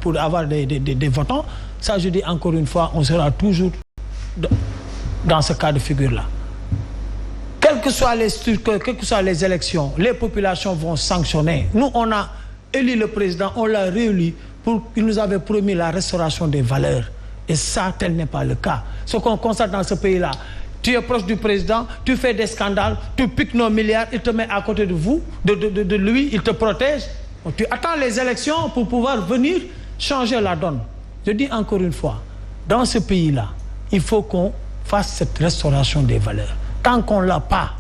pour avoir des votants, ça je dis encore une fois, on sera toujours dans ce cas de figure-là. Quelles que soient les élections, les populations vont sanctionner. Nous, on a élu le président, on l'a réélu pour qu'il nous avait promis la restauration des valeurs. Et ça, tel n'est pas le cas. Ce qu'on constate dans ce pays-là, tu es proche du président, tu fais des scandales, tu piques nos milliards, il te met à côté de lui, il te protège. Tu attends les élections pour pouvoir venir changer la donne. Je dis encore une fois, dans ce pays-là, il faut qu'on fasse cette restauration des valeurs. Tant qu'on ne l'a pas,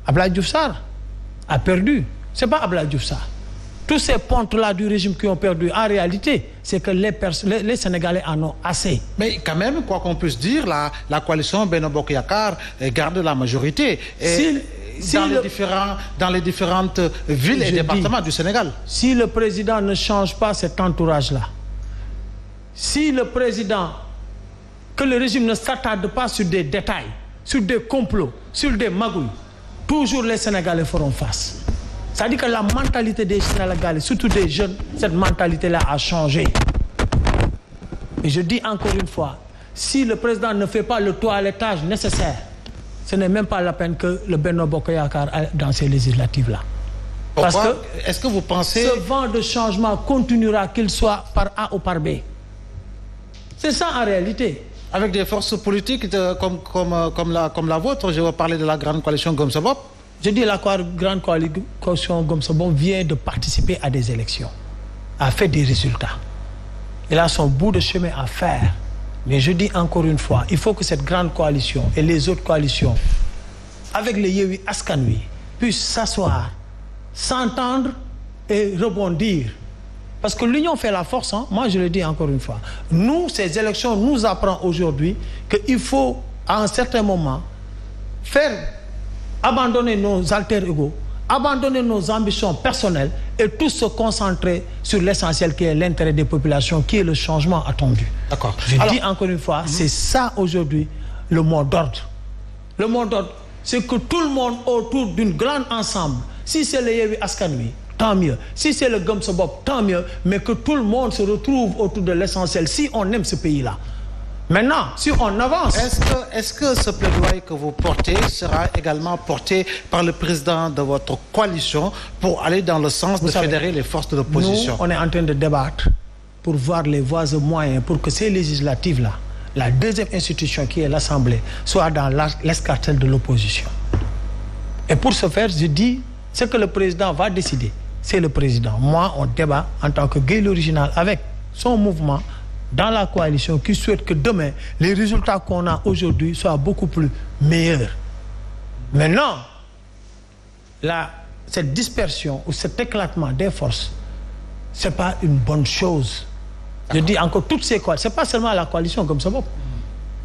Abdoulaye Diouf Sarr a perdu. Ce n'est pas Abdoulaye Diouf Sarr. Tous ces pontes-là du régime qui ont perdu, en réalité, c'est que les Sénégalais en ont assez. Mais quand même, quoi qu'on puisse dire, la coalition Benno Bokk Yakaar garde la majorité. Dans les différentes villes et départements du Sénégal. Si le président ne change pas cet entourage-là, si le président, que le régime ne s'attarde pas sur des détails, sur des complots, sur des magouilles, toujours les Sénégalais feront face. C'est-à-dire que la mentalité des Sénégalais, surtout des jeunes, cette mentalité-là a changé. Et je dis encore une fois, si le président ne fait pas le toilettage nécessaire, ce n'est même pas la peine que le Benno Bokk Yakaar aille dans ces législatives-là. Parce que est-ce que vous pensez... ce vent de changement continuera, qu'il soit par A ou par B. C'est ça en réalité. Avec des forces politiques comme la vôtre, je vais parler de la grande coalition Gëm Sa Bopp. Je dis la grande coalition Gëm Sa Bopp vient de participer à des élections, a fait des résultats. Il a son bout de chemin à faire. Mais je dis encore une fois, il faut que cette grande coalition et les autres coalitions, avec les Yewwi Askan Wi, puissent s'asseoir, s'entendre et rebondir. Parce que l'union fait la force, hein? Moi je le dis encore une fois. Nous, ces élections nous apprennent aujourd'hui qu'il faut, à un certain moment, abandonner nos alter ego, abandonner nos ambitions personnelles et tous se concentrer sur l'essentiel qui est l'intérêt des populations, qui est le changement attendu. D'accord. Je dis encore une fois, c'est ça aujourd'hui le mot d'ordre. Le mot d'ordre, c'est que tout le monde autour d'une grande ensemble, si c'est le Yewwi Askan Wi, tant mieux. Si c'est le Gëm Sa Bopp, tant mieux. Mais que tout le monde se retrouve autour de l'essentiel, si on aime ce pays-là. Maintenant, si on avance... Est-ce que ce plaidoyer que vous portez sera également porté par le président de votre coalition pour aller dans le sens de fédérer les forces de l'opposition? Nous, on est en train de débattre pour voir les voies et moyens pour que ces législatives-là, la deuxième institution qui est l'Assemblée, soit dans l'escarcelle de l'opposition. Et pour ce faire, je dis, ce que le président va décider, c'est le président. Moi, on débat en tant que Gueye l'original avec son mouvement dans la coalition qui souhaite que demain, les résultats qu'on a aujourd'hui soient beaucoup plus meilleurs. Maintenant, cette dispersion ou cet éclatement des forces, ce n'est pas une bonne chose. Je dis encore, toutes ces coalitions, ce n'est pas seulement la coalition Gëm Sa Bopp.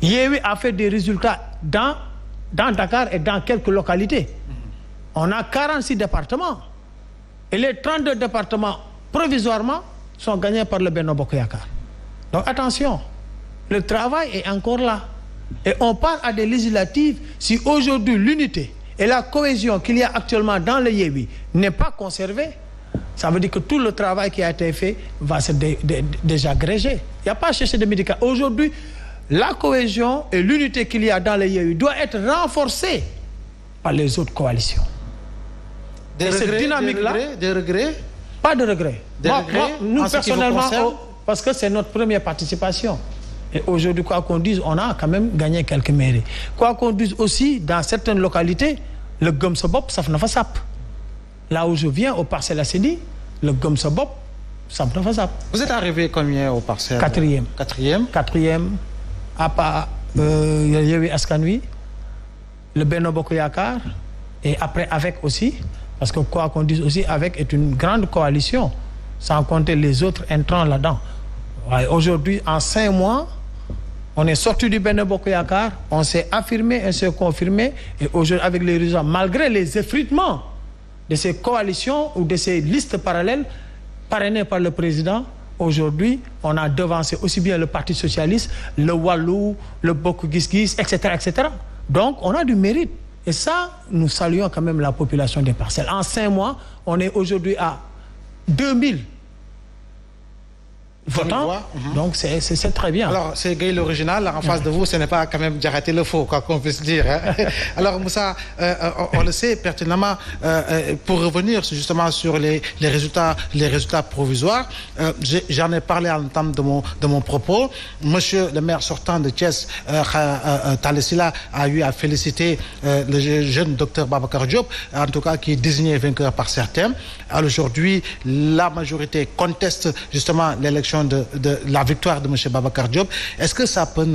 Yewwi a fait des résultats dans Dakar et dans quelques localités. On a 46 départements. Et les 32 départements, provisoirement, sont gagnés par le Benno Bokk Yakaar. Donc attention, le travail est encore là. Et on part à des législatives. Si aujourd'hui l'unité et la cohésion qu'il y a actuellement dans le Yewwi n'est pas conservée, ça veut dire que tout le travail qui a été fait va se désagréger. Il n'y a pas à chercher de médicaments. Aujourd'hui, la cohésion et l'unité qu'il y a dans le Yewwi doit être renforcée par les autres coalitions. Des regrets? Pas de regrets. Nous, personnellement, parce que c'est notre première participation. Et aujourd'hui, quoi qu'on dise, on a quand même gagné quelques mairies. Quoi qu'on dise aussi, dans certaines localités, le Gëm Sa Bopp, saf na fa sap. Là où je viens, au Parcelles Assainies, le Gëm Sa Bopp, saf na fa sap. Vous êtes arrivé combien au Parcelles? Quatrième. À part Yewwi Askan Wi, le Benno Bokk Yakaar, et après avec aussi, parce que quoi qu'on dise aussi, avec est une grande coalition, sans compter les autres entrants là-dedans. Ouais, aujourd'hui, en 5 mois, on est sorti du Benno Bokk Yakaar, on s'est affirmé, on s'est confirmé, et aujourd'hui, avec les résultats, malgré les effritements de ces coalitions ou de ces listes parallèles parrainées par le président, aujourd'hui, on a devancé aussi bien le Parti socialiste, le Wallu, le Bokk Gis Gis, etc., etc. Donc, on a du mérite. Et ça, nous saluons quand même la population des Parcelles. En 5 mois, on est aujourd'hui à 2000 votants. Donc c'est très bien. Alors c'est Gueye l'original, en face de vous, ce n'est pas quand même Diakhaté le faux, quoi qu'on puisse dire. Alors Moussa, on le sait pertinemment, pour revenir justement sur les résultats provisoires, j'en ai parlé en temps de mon propos. Monsieur le maire sortant de Thiès, Talla Sylla, a eu à féliciter le jeune docteur Babacar Diop, en tout cas qui est désigné vainqueur par certains. Alors aujourd'hui, la majorité conteste justement l'élection de la victoire de monsieur Babacar Diop. Est-ce que ça pourrait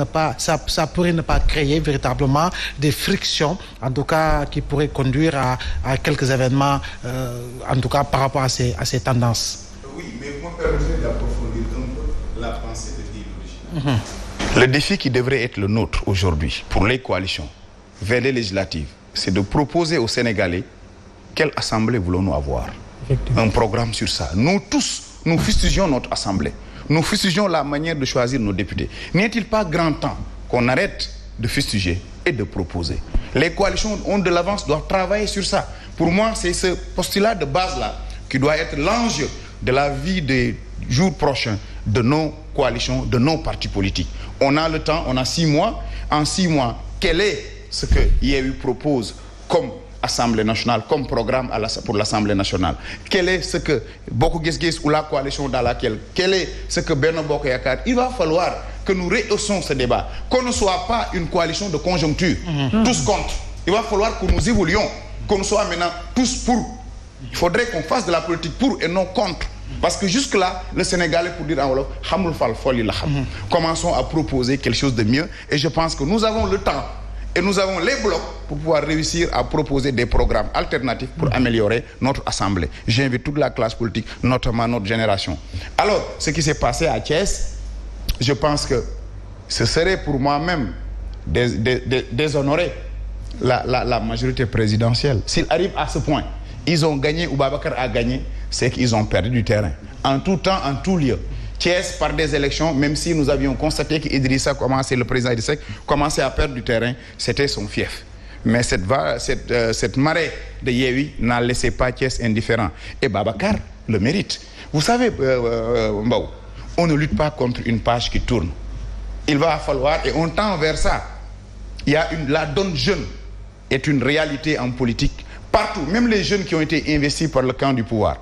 ne pas créer véritablement des frictions, en tout cas qui pourraient conduire à quelques événements, en tout cas par rapport à ces tendances? Oui, mais vous me permettez d'approfondir un peu la pensée de Gueye l'original. Le défi qui devrait être le nôtre aujourd'hui pour les coalitions vers les législatives, c'est de proposer aux Sénégalais quelle assemblée voulons-nous avoir. Un programme sur ça. Nous tous, nous fustigeons notre assemblée. Nous fustigeons la manière de choisir nos députés. N'est-il pas grand temps qu'on arrête de fustiger et de proposer? Les coalitions ont de l'avance, doivent travailler sur ça. Pour moi, c'est ce postulat de base-là qui doit être l'enjeu de la vie des jours prochains de nos coalitions, de nos partis politiques. On a le temps, on a 6 mois. En 6 mois, quel est ce que Yewwi propose comme Assemblée nationale, comme programme pour l'Assemblée nationale? Quel est ce que Bokk Gis Gis ou la coalition dans laquelle, quel est ce que Benno Bokk Yakaar? Il va falloir que nous rehaussions ce débat, qu'on ne soit pas une coalition de conjoncture, tous contre. Il va falloir que nous évoluions, qu'on soit maintenant tous pour. Il faudrait qu'on fasse de la politique pour et non contre. Parce que jusque-là, le Sénégalais, pour dire en wolof, xamul fal foli la xam. Commençons à proposer quelque chose de mieux. Et je pense que nous avons le temps et nous avons les blocs pour pouvoir réussir à proposer des programmes alternatifs pour améliorer notre Assemblée. J'invite toute la classe politique, notamment notre génération. Alors, ce qui s'est passé à Thiès, je pense que ce serait pour moi-même déshonorer la majorité présidentielle. S'il arrive à ce point, ils ont gagné ou Babacar a gagné, c'est qu'ils ont perdu du terrain. En tout temps, en tout lieu. Thiès, par des élections, même si nous avions constaté qu'Idrissa commençait, le président Idrissa commençait à perdre du terrain, c'était son fief. Mais cette marée de Yewwi n'a laissé pas Thiès indifférent. Et Babacar le mérite. Vous savez, Mbaw, on ne lutte pas contre une page qui tourne. Il va falloir, et on tend vers ça. La donne jeune est une réalité en politique. Partout, même les jeunes qui ont été investis par le camp du pouvoir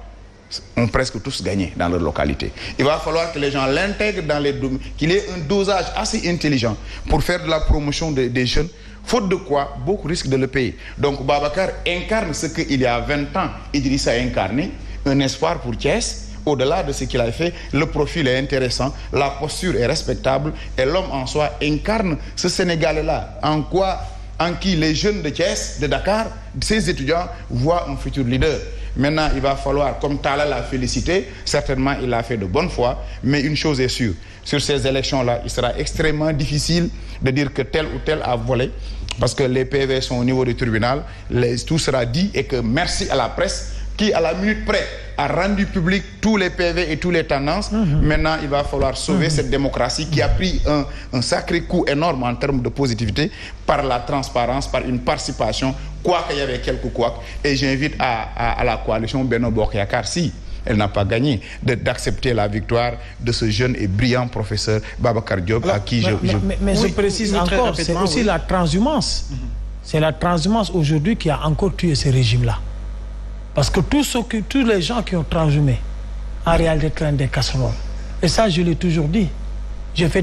ont presque tous gagné dans leur localité. Il va falloir que les gens l'intègrent dans les domaines, qu'il y ait un dosage assez intelligent pour faire de la promotion des jeunes, faute de quoi, beaucoup risquent de le payer. Donc Babacar incarne ce qu'il y a 20 ans, Idrissa a incarné, un espoir pour Thiès. Au-delà de ce qu'il a fait, le profil est intéressant, la posture est respectable et l'homme en soi incarne ce Sénégalais-là. En qui les jeunes de Thiès, de Dakar, ces étudiants voient un futur leader. Maintenant, il va falloir, comme Talla l'a félicité, certainement il l'a fait de bonne foi, mais une chose est sûre, sur ces élections-là, il sera extrêmement difficile de dire que tel ou tel a volé, parce que les PV sont au niveau du tribunal, tout sera dit et que merci à la presse, qui à la minute près a rendu public tous les PV et toutes les tendances. Maintenant, il va falloir sauver cette démocratie qui a pris un sacré coup énorme en termes de positivité par la transparence, par une participation, quoi qu'il y avait quelques couacs. Et j'invite à la coalition Benno Bokk Yakaar, si elle n'a pas gagné, d'accepter la victoire de ce jeune et brillant professeur Babacar Diop, à qui Mais je précise encore, c'est aussi la transhumance. C'est la transhumance aujourd'hui qui a encore tué ce régime-là. Parce que tous les gens qui ont transhumé, en réalité, traînent des casseroles. Et ça, je l'ai toujours dit. J'ai fait